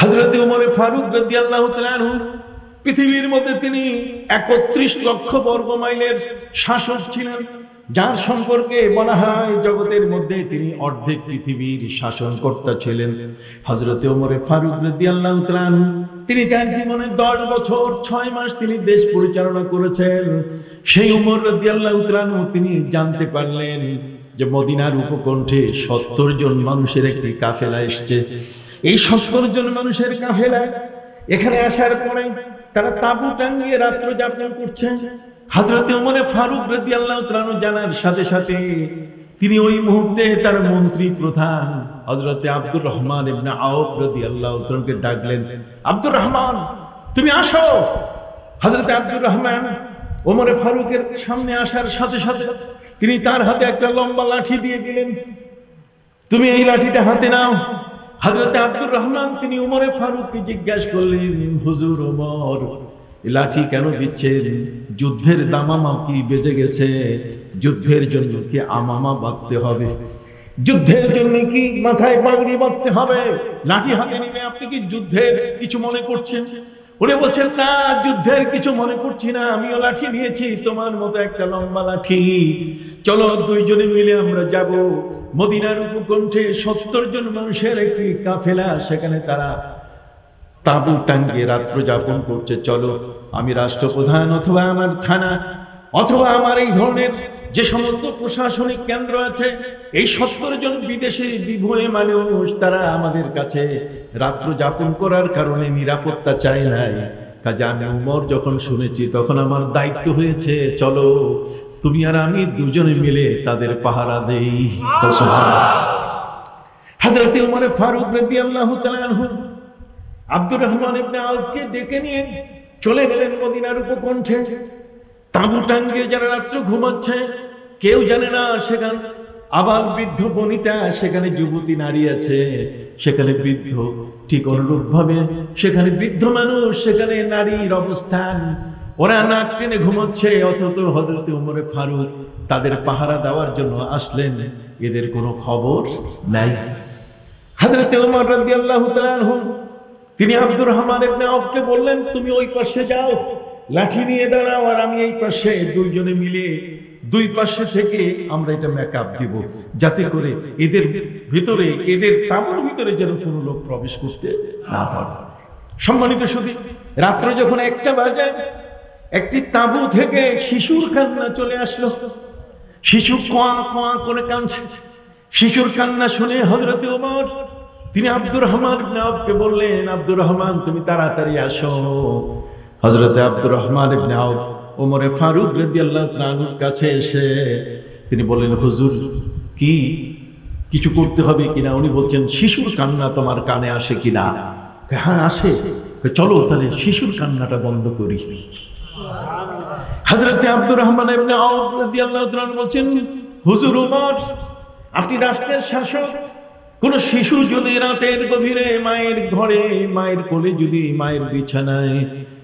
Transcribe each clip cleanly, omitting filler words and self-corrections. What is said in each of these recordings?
হযরত ওমর ফারুক রাদিয়াল্লাহু তাআলা আনহু পৃথিবীর মধ্যে তিনি ৩১ লক্ষ বর্গ মাইলের শাসক ছিলেন, যার সম্পর্কে বলা হয় জগতের মধ্যে তিনি অর্ধেক পৃথিবীর শাসনকর্তা ছিলেন। হযরত ওমর ফারুক রাদিয়াল্লাহু তাআলা আনহু তিনি তার জীবনে 10 বছর 6 মাস তিনি দেশ পরিচালনা করেছেন। সেই ওমর রাদিয়াল্লাহু তাআলা আনহু তিনি জানতে পারলেন যে মদিনার উপকণ্ঠে ৭০ জন মানুষের একটি কাফেলা এসেছে। এই ৭০ জন মানুষের কাফেলা এখানে আসার পরে তারা তাঁবু টাঙিয়ে রাত্র যাপন করছে। হযরত ওমর ফারুক রাদিয়াল্লাহু তাআলা আনহু জানার সাথে সাথে তিনি ওই মুহূর্তে তার মন্ত্রী প্রধান হযরত আব্দুর রহমান ইবনে আওফ রাদিয়াল্লাহু তাআলা কে ডাকলেন, আব্দুর রহমান তুমি আসো। হযরত আব্দুর রহমান ওমর ফারুকের সামনে আসার সাথে সাথে তিনি তার হাতে একটা লম্বা লাঠি দিয়ে দিলেন, তুমি এই লাঠিটা হাতে নাও। হযরত আব্দুর রহমান তিনি ওমর ফারুককে জিজ্ঞাসা করলেন, হুজুর ওমর এই লাঠি কেন দিচ্ছেন? যুদ্ধের দামামা কি বেজে গেছে? যুদ্ধের জন্য কি আমামা বাঁধতে হবে? যুদ্ধের জন্য কি মাথায় পাগড়ি বাঁধতে হবে? লাঠি হাতে নিয়ে আপনি কি যুদ্ধের কিছু মনে করছেন? উনি বলছেন, না যুদ্ধের কিছু মনে করছি না, আমিও লাঠি নিয়েছি তোমার মতো একটা লম্বা লাঠি। চলো দুইজনে মিলে আমরা যাব মদিনার উপকণ্ঠে ৭০ জন মানুষের একটি কাফেলা, সেখানে তারা তাঁবু টাঙ্গিয়ে রাত্র যাপন করছে। চলো আমি রাষ্ট্রপ্রধান অথবা আমার থানা অথবা আমার এই ধরনের যে সমস্ত প্রশাসনিক কেন্দ্র আছে, এই ৭০ জন বিদেশি বিভয়ে মানুষ তারা আমাদের কাছে রাত্র যাপন করার কারণে নিরাপত্তা চায় নাই। কাজে আমি ওমর যখন শুনেছি তখন আমার দায়িত্ব হয়েছে, চলো তুমি আর আমি দুজনে মিলে তাদের পাহারা দেই। হযরত ওমর ফারুক রাদিয়াল্লাহু তাআলা আনহু আব্দুর রহমান ইবনে আওফকে ডেকে নিয়ে চলে গেলেন মদিনার উপকণ্ঠে। তাঁবু টাঙ্গিয়ে যারা রাত্র ঘুমাচ্ছে, কেউ জানে না সেখানে আবার বৃদ্ধ বনিতা, সেখানে যুবতী নারী আছে, সেখানে বৃদ্ধ, ঠিক অনুরূপ ভাবে সেখানে বৃদ্ধ মানুষ, সেখানে নারীর অবস্থান, ওরা নাক টেনে ঘুমাচ্ছে। অথচ হযরত ওমর ফারুক তাদের পাহারা দেওয়ার জন্য আসলেন, এদের কোনো খবর নাই। হযরত ওমর রাদিয়াল্লাহু তাআলা আনহু তিনি আব্দুর রহমান ইবনে আওফকে বললেন, তুমি ওই পাশে যাও, লাঠি নিয়ে দাঁড়াও, আর আমি এই পাশে, দুইজনে মিলে দুই পাশে থেকে আমরা এটা মেকআপ দিব, যাতে করে এদের ভিতরে, এদের তাঁবুর ভিতরে যেন কোনো লোক প্রবেশ করতে না পারে। সম্মানিত সুধী, রাত্র যখন 1টা বাজে, একটি তাঁবু থেকে শিশুর কান্না চলে আসলো। শিশু কোয়া কোয়া করে কাঁদছে। শিশুর কান্না শুনে হযরত ওমর তিনি আব্দুর রহমান ইবনে আওফকে বললেন, আব্দুর রহমান তুমি তাড়াতাড়ি আসো। হযরত আব্দুর রহমান ইবনে আওফ ওমর ফারুক রাদিয়াল্লাহু তাআলা আনহুর কাছে এসে তিনি বললেন, হুজুর কি কিছু করতে হবে কিনা? উনি বলছেন, শিশুর কান্না তোমার কানে আসে কিনা? হ্যাঁ আসে। চলো তাহলে শিশুর কান্নাটা বন্ধ করি। হযরত আব্দুর রহমান ইবনে আওফ রাদিয়াল্লাহু তাআলা বলছেন, হুজুর ওমর আপনি রাষ্ট্রের শাসক, কোন শিশু যদি রাতের গভীরে মায়ের ঘরে, মায়ের কোলে, যদি মায়ের বিছানায়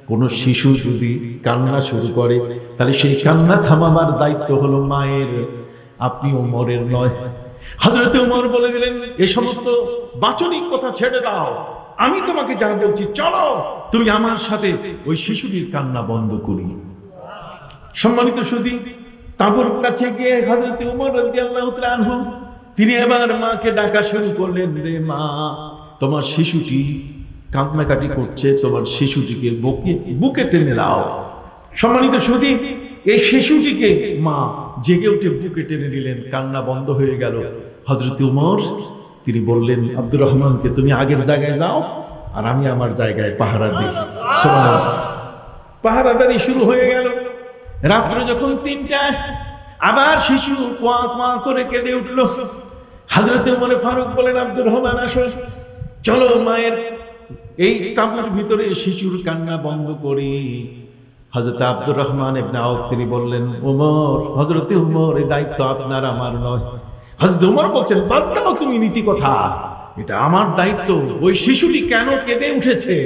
কোন শিশু যদি কান্না শুরু করে, তাহলে সেই কান্না থামাবার দায়িত্ব হলো মায়ের, আপনি ওমরের নয়। হযরত ওমর বলে দিলেন, এই সমস্ত বাচনিক কথা ছেড়ে দাও, আমি তোমাকে যা বলছি চলো তুমি আমার সাথে ওই শিশুটির কান্না বন্ধ করি। সম্মানিত সুধী, তাঁবুর কাছে গিয়ে হযরত ওমর রাদিয়াল্লাহু তাআলা আনহু তিনি এবার মাকে ডাকা শুরু করলেন, রে মা তোমার শিশুটি কান্নাকাটি করছে, তোমার শিশুটিকে বুকে টেনে নাও। সম্মানিত সুধী, এই শিশুটিকে মা জেগে উঠে বুকে টেনে নিলেন, কান্না বন্ধ হয়ে গেল। হযরত ওমর তিনি বললেন আব্দুর রহমানকে, তুমি আগের জায়গায় যাও আর আমি আমার জায়গায় পাহারা দিই। পাহারাদারি শুরু হয়ে গেল। রাত্র যখন 3টায় আবার শিশু কোয়া কোয়া করে কেঁদে উঠল। হযরত ওমর ফারুক বলেন, আব্দুর রহমান আসো, চলো মায়ের এই তাঁবুর ভিতরে শিশুর কান্না বন্ধ করি। হযরত আব্দুর রহমান ইবনে আওফ তিনি বললেন, ওমর, হযরত ওমর এই দায়িত্ব আপনার আমার নয়। হযরত ওমর বলছেন, বাদ দাও তুমি নীতি কথা, এটা আমার দায়িত্ব। ওই শিশুটি কেন কেঁদে উঠেছে,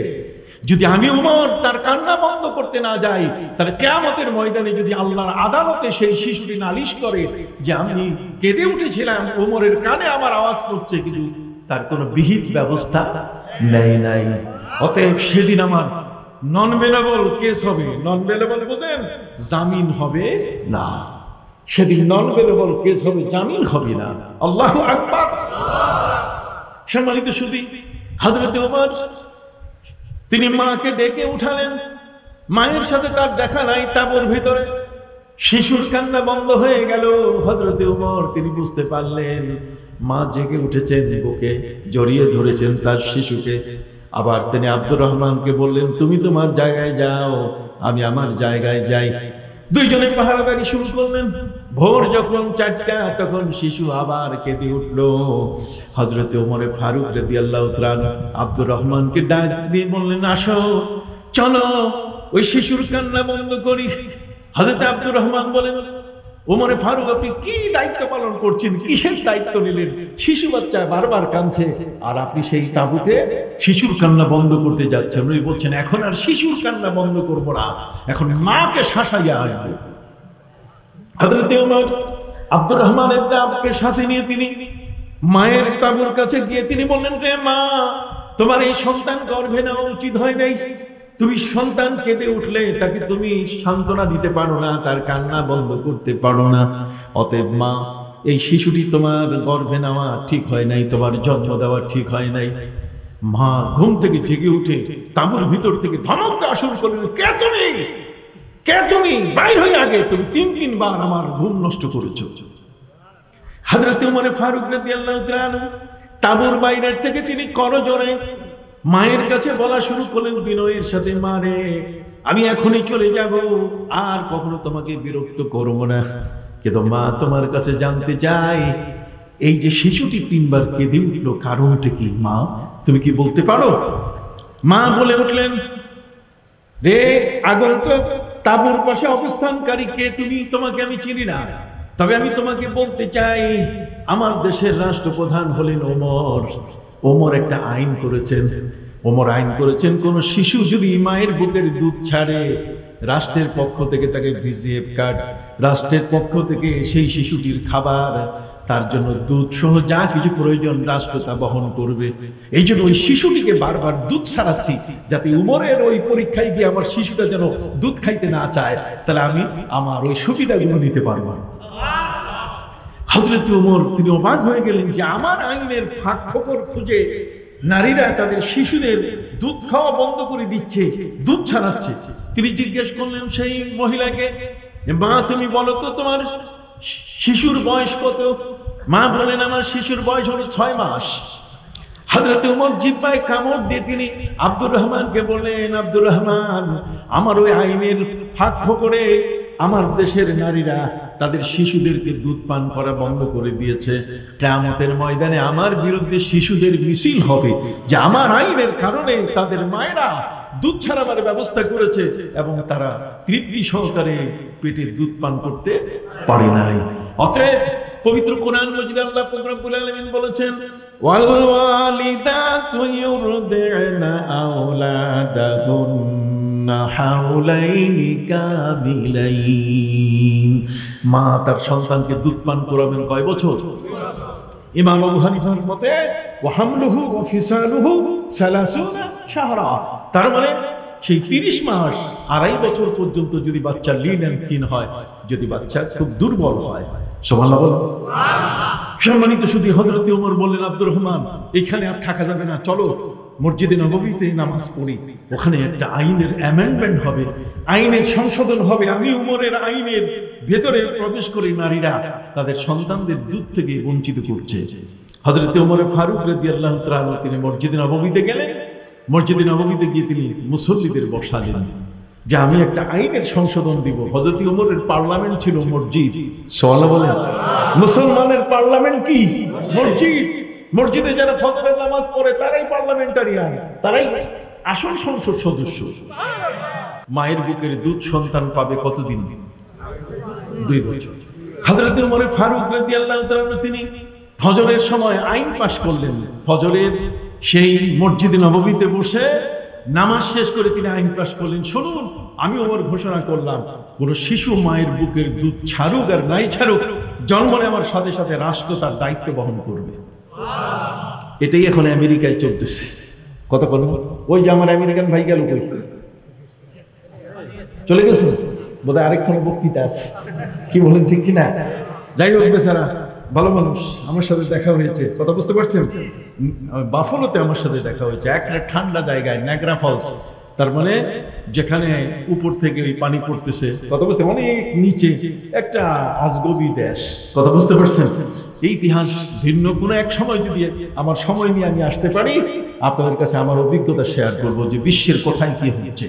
যদি আমি ওমর তার কান্না বন্ধ করতে না যাই, তাহলে কিয়ামতের ময়দানে যদি আল্লাহর আদালতে সেই শিশুটি নালিশ করে যে আমি কেঁদে উঠেছিলাম, ওমরের কানে আমার আওয়াজ পড়ছে, কিন্তু তার কোনো বিহিত ব্যবস্থা নেয় নাই। অতএব সেদিন আমার নন বেলেবল কেস হবে। নন বেলেবল বুঝেন? জামিন হবে না। সেদিন নন বেলেবল কেস হবে, জামিন হবে না। আল্লাহু আকবার। সম্মানিত সুধী, হযরত ওমর তিনি মাকে ডেকে উঠালেন। মায়ের সাথে তার দেখা নাই তাঁবুর ভিতরে। শিশুর কান্না বন্ধ হয়ে গেল। হযরত ওমর তিনি বুঝতে পারলেন মা জেগে উঠেছেন, বুকে জড়িয়ে ধরেছেন তার শিশুকে। আবার তিনি আব্দুর রহমানকে বললেন, তুমি তোমার জায়গায় যাও, আমি আমার জায়গায় যাই। দুইজনে পাহারাদারি শুরু করলেন। ভোর যখন 4টা, তখন শিশু আবার কেঁদে উঠল। হযরত ওমর ফারুক রাদিয়াল্লাহু তাআলা আব্দুর রহমানকে ডাক দিয়ে বললেন, আসো, চলো ওই শিশুর কান্না বন্ধ করি। হযরত আব্দুর রহমান বলেন, ওমর ফারুক আপনি কি দায়িত্ব পালন করছেন? কিসের দায়িত্ব নিলেন? শিশু বাচ্চা বারবার কাঁদছে, আর আপনি সেই তাঁবুতে শিশুর কান্না বন্ধ করতে যাচ্ছেন। উনি বলছেন, এখন আর শিশুর কান্না বন্ধ করবো না, এখন মাকে শাসাইয়া আসবো। হযরত ওমর আব্দুর রহমান ইবনে আবকে সাথে নিয়ে তিনি মায়ের তাঁবুর কাছে গিয়ে তিনি বললেন, রে মা, তোমার এই সন্তান গর্ভে নেওয়া উচিত হয় নাই। তুমি সন্তান কেঁদে উঠলে তাকে তুমি সান্ত্বনা দিতে পারো না, তার কান্না বন্ধ করতে পারো না। অতএব মা, এই শিশুটি তোমার গর্ভে নেওয়া ঠিক হয় নাই, তোমার জন্ম দেওয়া ঠিক হয় নাই। মা ঘুম থেকে জেগে উঠে তাঁবুর ভিতর থেকে ধমক দেওয়া শুরু করলেন, কে তুমি? কে তুমি? বাইর হয়ে আগে, তুমি 3-3 আমার ঘুম নষ্ট করেছো। হযরত ওমর ফারুক রাদিয়াল্লাহু তাআলা তাঁবুর বাইরের থেকে তিনি করজোড়ে মায়ের কাছে বলা শুরু করলেন বিনয়ের সাথে, মা রে, আমি এখনই চলে যাব, আর কখনো তোমাকে বিরক্ত করব না। কিন্তু মা, তোমার কাছে জানতে চাই, এই যে শিশুটি 3 বার কেঁদে উঠল, কারণটা কি মা? তুমি কি বলতে পারো? মা বলে উঠলেন, রে আগন্তুক, তাঁবুর পাশে অবস্থানকারী কে তুমি? তোমাকে আমি চিনি না, তবে আমি তোমাকে বলতে চাই, আমার দেশের রাষ্ট্রপ্রধান হলেন ওমর। ওমর একটা আইন করেছেন। ওমর আইন করেছেন, কোন শিশু যদি মায়ের বুকের দুধ ছাড়ে, রাষ্ট্রের পক্ষ থেকে তাকে ভিজিএফ কার্ড, রাষ্ট্রের পক্ষ থেকে সেই শিশুটির খাবার, তার জন্য দুধ সহ যা কিছু প্রয়োজন রাষ্ট্র তা বহন করবে। এই জন্য ওই শিশুটিকে বারবার দুধ ছাড়াচ্ছি, যাতে উমরের ওই পরীক্ষায় গিয়ে আমার শিশুটা যেন দুধ খাইতে না চায়, তাহলে আমি আমার ওই সুবিধাগুলো নিতে পারবো। হযরত ওমর তিনি অবাক হয়ে গেলেন যে আমার আইনের ফাঁক ফোকর খুঁজে নারীরা তাদের শিশুদের দুধ খাওয়া বন্ধ করে দিচ্ছে, দুধ ছাড়াচ্ছে। তিনি জিজ্ঞেস করলেন সেই মহিলাকে, মা তুমি বলো তো তোমার শিশুর বয়স কত? মা বলেন, আমার শিশুর বয়স হলো 6 মাস। হযরত ওমর জিহ্বায় কামড় দিয়ে তিনি আব্দুর রহমানকে বললেন, আব্দুর রহমান, আমার ওই আইনের ফাঁক ফোকরে আমার দেশের নারীরা তাদের শিশুদেরকে দুধ পান করা বন্ধ করে দিয়েছে। কিয়ামতের ময়দানে আমার বিরুদ্ধে শিশুদের মিছিল হবে যে আমার আইনের কারণে তাদের মায়েরা দুধ ছাড়াবার ব্যবস্থা করেছে এবং তারা তৃপ্তি সহকারে পেটের দুধ পান করতে পারে নাই। অতএব পবিত্র কোরআন মজিদে আল্লাহ পাক রব্বুল আলামিন বলেছেন, ওয়াল ওয়ালিদাতু ইউরদি'না আওলাদাহুন্না হাওলাইনি কামিলাইন। মা তার সন্তানকে দুধ পান করাবেন কয় বছর? ইমাম আবু হানিফার মতে ওয়া হামলুহু ওয়া ফিসালুহু 30 শাহরা। তার মানে সেই 30 মাস 2.5 বছর পর্যন্ত যদি বাচ্চা লিন এন্ড থিন হয়, যদি বাচ্চা খুব দুর্বল হয়। সুবহানাল্লাহ বলুন। সম্মানিত শুধু হযরত ওমর বললেন, আব্দুর রহমান, এখানে আর থাকা যাবে না, চলো মসজিদে নববীতে নামাজ পড়ি, ওখানে একটা আইনের অ্যামেন্ডমেন্ট হবে, আইনের সংশোধন হবে। আমি উমরের আইনের ভেতরে প্রবেশ করে নারীরা তাদের সন্তানদের দুধ থেকে বঞ্চিত করছে। হযরত ওমর ফারুক রাদিয়াল্লাহু তাআলা তিনি মসজিদে নববীতে গেলেন। মসজিদে নববীতে গিয়ে তিনি মুসল্লিদের বসালেন যে আমি একটা আইনের সংশোধন দিব। হযরত ওমরের পার্লামেন্ট ছিল মসজিদ। সুবহানাল্লাহ বলেন। মুসলমানের পার্লামেন্ট কি? মসজিদ। মসজিদে যারা ফজরের নামাজ পড়ে তারাই পার্লামেন্টারিয়ান, তারাই আসল সংসদ সদস্য। মায়ের বুকের দুধ সন্তান পাবে কতদিন? 2 বছর। হযরত ওমর ফারুক রাদিয়াল্লাহু তাআলা তিনি ফজরের সময় আইন পাশ করলেন। ফজরের সেই মসজিদে নববীতে বসে নামাজ শেষ করে তিনি আইন পাশ করলেন, শুনুন, আমি ওমর ঘোষণা করলাম, কোন শিশু মায়ের বুকের দুধ ছাড়ুক আর নাই ছাড়ুক, জন্ম নেওয়ার সাথে সাথে রাষ্ট্র তার দায়িত্ব বহন করবে। এটাই এখন আমেরিকায় চলতেছে। কতক্ষণ? ওই যে আমার আমেরিকান ভাই গেল কই? চলে গেছে বোধহয়, আরেকখানে বক্তৃতা আছে, কি বলেন ঠিক কিনা? যাই হোক, বেচারা ভালো মানুষ, আমার সাথে দেখা হয়েছে, কথা বুঝতে পারছেন? বাফলোতে আমার সাথে দেখা হয়েছে, একটা ঠান্ডা জায়গায়, নায়াগ্রা ফলস, তার মানে যেখানে উপর থেকে ওই পানি পড়তেছে, কথা বুঝতে, অনেক নিচে একটা আজগবি দেশ, কথা বুঝতে পারছেন? এই ইতিহাস ভিন্ন কোনো এক সময় যদি আমার সময় নিয়ে আমি আসতে পারি, আপনাদের কাছে আমার অভিজ্ঞতা শেয়ার করবো যে বিশ্বের কোথায় কি হচ্ছে।